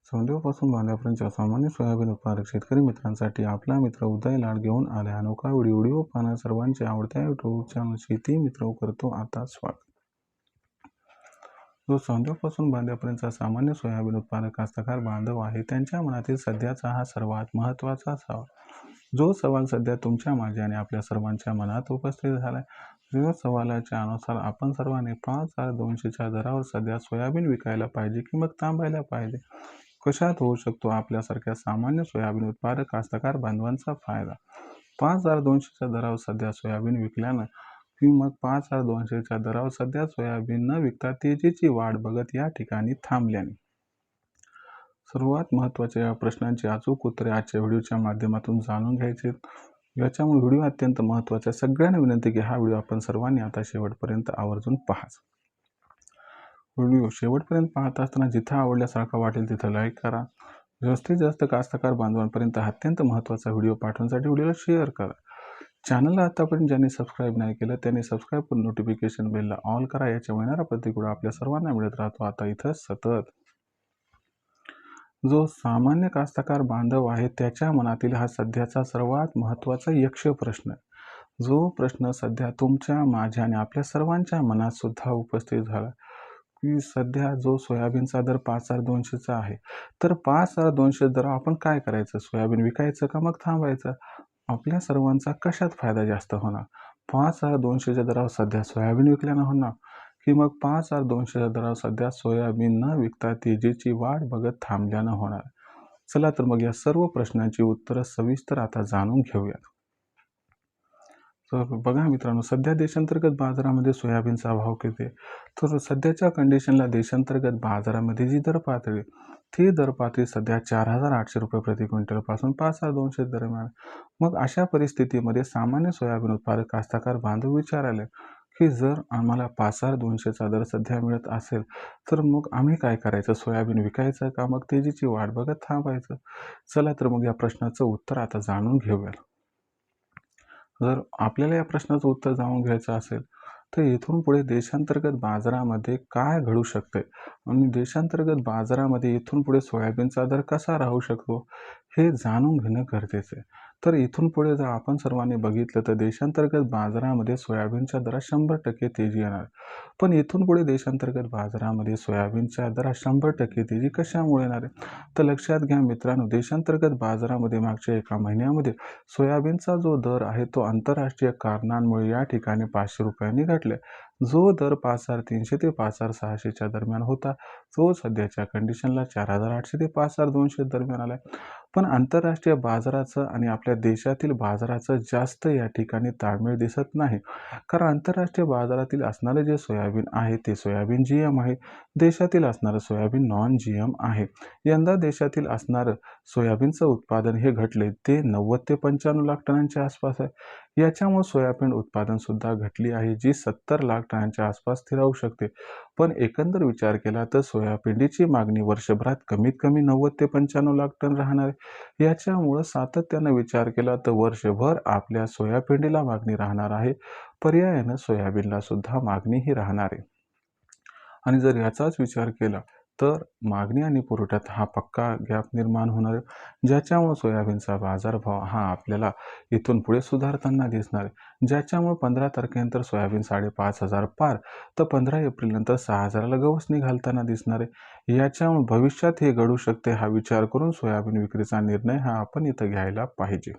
सौंदर्यापासून बांधापर्यंतच्या सामान्य सोयाबीन उत्पादक शेतकरी मित्रांसाठी आपला मित्र उदय लाड घेऊन आले अनोखा व्हिडिओ पाहणं सर्वांचे आवडत्या यूट्यूब चॅनल शेती मित्र करतो आता स्वागत. जो सौंदर्यापासून बांधापर्यंतचा सामान्य सोयाबीन उत्पादक कास्तकार बांधव आहे त्यांच्या मनातील सध्याचा हा सर्वात महत्त्वाचा सवाल. जो सवाल सध्या तुमच्या माझ्या आणि आपल्या सर्वांच्या मनात उपस्थित झाला आहे. या सवालाच्या अनुसार आपण सर्वांनी 5,200च्या दरावर सध्या सोयाबीन विकायला पाहिजे की मग थांबायला पाहिजे. कशात होऊ शकतो आपल्यासारख्या सामान्य सोयाबीन उत्पादक कास्तकार बांधवांचा फायदा. 5,200च्या दरावर सध्या सोयाबीन विकल्यानं की मग 5,200च्या दरावर सध्या सोयाबीन न विकता तेजीची वाढ बघत या ठिकाणी थांबल्याने. सर्वात महत्त्वाच्या या प्रश्नांची अचूक उत्तरे आजच्या व्हिडिओच्या माध्यमातून जाणून घ्यायचे. याच्यामुळे व्हिडिओ अत्यंत महत्त्वाचा. सगळ्यांना विनंती की हा व्हिडिओ आपण सर्वांनी आता शेवटपर्यंत आवर्जून पाहाच. व्हिडिओ शेवटपर्यंत पाहत असताना जिथं आवडल्यासारखा वाटेल तिथं लाईक करा. जास्तीत जास्त कास्तकार बांधवांपर्यंत हा अत्यंत महत्त्वाचा व्हिडिओ पाठवण्यासाठी व्हिडिओला शेअर करा. चॅनलला आतापर्यंत ज्यांनी सबस्क्राईब नाही केलं त्यांनी सबस्क्राईब करून नोटिफिकेशन बेलला ऑल करा. याच्यामुळे येणारा प्रत्येक व्हिडिओ आपल्या सर्वांना मिळत राहतो आता इथं सतत. जो सामान्य कास्तकार बांधव आहे त्याच्या मनातील हा सध्याचा सर्वात महत्त्वाचा यक्ष प्रश्न. जो प्रश्न सध्या तुमच्या माझ्या आणि आपल्या सर्वांच्या मनात सुद्धा उपस्थित झाला की सध्या जो सोयाबीनचा दर 5,200चा आहे तर 5,200 दर आपण काय करायचं. सोयाबीन विकायचं का मग थांबायचं. आपल्या सर्वांचा कशात फायदा जास्त होणार. 5,200च्या दरावर सध्या सोयाबीन विकल्यानं होणार की मग 5,200च्या दरावर सध्या सोयाबीन न विकता तेजीची वाढ बघत थांबल्यानं होणार. चला तर मग या सर्व प्रश्नांची उत्तरं सविस्तर आता जाणून घेऊयात. तर बघा मित्रांनो, सध्या देशांतर्गत बाजारामध्ये सोयाबीनचा भाव किती आहे. तर सध्याच्या कंडिशनला देशांतर्गत बाजारामध्ये जी दर पातळी ती दर पातळी सध्या 4,800 रुपये प्रति क्विंटलपासून 5,200 दरम्यान. मग अशा परिस्थितीमध्ये सामान्य सोयाबीन उत्पादक कास्तकार बांधव विचाराले की जर आम्हाला 5,200चा दर सध्या मिळत असेल तर मग आम्ही काय करायचं. सोयाबीन विकायचं का मग तेजीची वाढ बघत थांबायचं. चला तर मग या प्रश्नाचं उत्तर आता जाणून घेऊया. जर आपल्याला या प्रश्नाचं उत्तर जाणून घ्यायचं असेल तर इथून पुढे देशांतर्गत बाजारामध्ये काय घडू शकते आणि देशांतर्गत बाजारामध्ये इथून पुढे सोयाबीनचा दर कसा राहू शकतो हे जाणून घेणं गरजेचं आहे. तर इथून पुढे जर आपण सर्वांनी बघितलं तर देशांतर्गत बाजारामध्ये सोयाबीनच्या दरात 100% तेजी येणार. पण इथून पुढे देशांतर्गत बाजारामध्ये सोयाबीनच्या दरात 100% तेजी कशामुळे येणार आहे. तर लक्षात घ्या मित्रांनो, देशांतर्गत बाजारामध्ये मागच्या एका महिन्यामध्ये सोयाबीनचा जो दर आहे तो आंतरराष्ट्रीय कारणांमुळे या ठिकाणी 500 रुपयांनी घटले. जो दर 5,300 ते 5,600च्या दरम्यान होता तो सध्याच्या कंडिशनला 4,800 ते 5,200 दरम्यान आलाय. पण आंतरराष्ट्रीय बाजाराचं आणि आपल्या देशातील बाजाराचं जास्त या ठिकाणी ताळमेळ दिसत नाही. कारण आंतरराष्ट्रीय बाजारातील असणारे जे सोयाबीन आहे ते सोयाबीन GM आहे. देशातील असणारं सोयाबीन नॉन GM आहे. यंदा देशातील असणारं सोयाबीनचं उत्पादन हे घटले ते 90 ते 95 लाख टनांच्या आसपास आहे. याच्यामुळे सोयाबीन उत्पादन सुद्धा घटली आहे जी 70 लाख टनांच्या आसपास स्थिरावू शकते. पण एकंदर विचार केला तर सोयाबीनची मागणी वर्षभरात कमीत कमी 90 ते 95 लाख टन राहणार आहे. याच्यामुळे सातत्यानं विचार केला तर वर्षभर आपल्या सोयाबीनला मागणी राहणार आहे. पर्यायानं सोयाबीनला सुद्धा मागणी ही राहणार आहे. आणि जर याचाच विचार केला तर मागणी आणि पुरवठ्यात हा पक्का गॅप निर्माण होणार आहे. ज्याच्यामुळे सोयाबीनचा बाजारभाव हा आपल्याला इथून पुढे सुधारताना दिसणार आहे. ज्याच्यामुळे 15 तारखेनंतर सोयाबीन 5,500 पार तर 15 एप्रिलनंतर 6,000ला गवसणी घालताना दिसणार आहे. याच्यामुळे भविष्यात हे घडू शकते हा विचार करून सोयाबीन विक्रीचा निर्णय हा आपण इथं घ्यायला पाहिजे.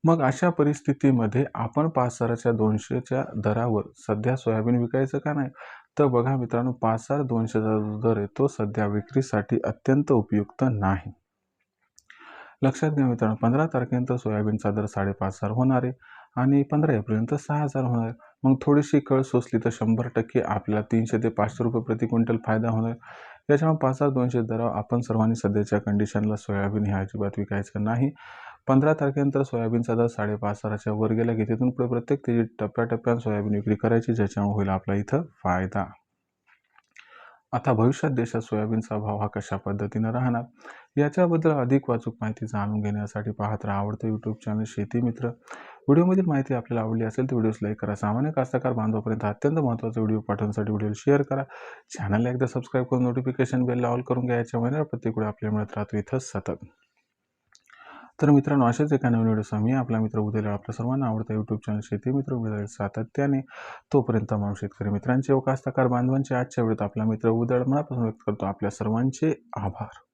मग अशा परिस्थितीमध्ये आपण 5,200च्या दरावर सध्या सोयाबीन विकायचं का नाही. तर बघा मित्रांनो, 5,200चा दर आहे तो सध्या विक्रीसाठी अत्यंत उपयुक्त नाही. लक्षात घ्या मित्रांनो, 15 तारखेनंतर सोयाबीनचा दर 5,500 होणार आहे आणि 15 एप्रिलनंतर 6,000 होणार आहे. मग थोडीशी कळ सोसली तर 100% आपल्याला 300 ते 500 रुपये प्रति क्विंटल फायदा होणार आहे. याच्यामुळे 5,200 दरावर आपण सर्वांनी सध्याच्या कंडिशनला सोयाबीन हे अजिबात विकायचं नाही. 15 तारखेनंतर सोयाबीनचा दर 5,500च्या वर गेला की तिथून पुढे प्रत्येक तेजी टप्प्याटप्प्यानं सोयाबीन विक्री करायची ज्याच्यामुळे होईल आपला इथं फायदा. आता भविष्यात देशात सोयाबीनचा भाव हा कशा पद्धतीनं राहणार याच्याबद्दल अधिक वाचूक माहिती जाणून घेण्यासाठी पाहत राहा आवडतं यूट्यूब चॅनल शेती मित्र. व्हिडिओमधील माहिती आपल्याला आवडली असेल तर व्हिडिओस लाईक करा. सामान्य कास्तकार बांधवापर्यंत अत्यंत महत्त्वाचा व्हिडिओ पाठवण्यासाठी व्हिडिओ शेअर करा. चॅनलला एकदा सबस्क्राईब करून नोटिफिकेशन बेल ऑल करून घ्या. याच्यामुळे प्रत्येक वेळी आपल्याला मिळत राहतो इथं सतत. तर मित्रांनो, अशाच एका नवीन व्हिडिओसह मी आपला मित्र उद्याला आपल्या सर्वांना आवडता यूट्यूब चॅनल शेती मित्र उद्याला सातत्याने. तोपर्यंत तमाम शेतकरी मित्रांचे व कास्तकार बांधवांचे आजच्या वेळेत आपला मित्र उद्याला मनापासून व्यक्त करतो आपल्या सर्वांचे आभार.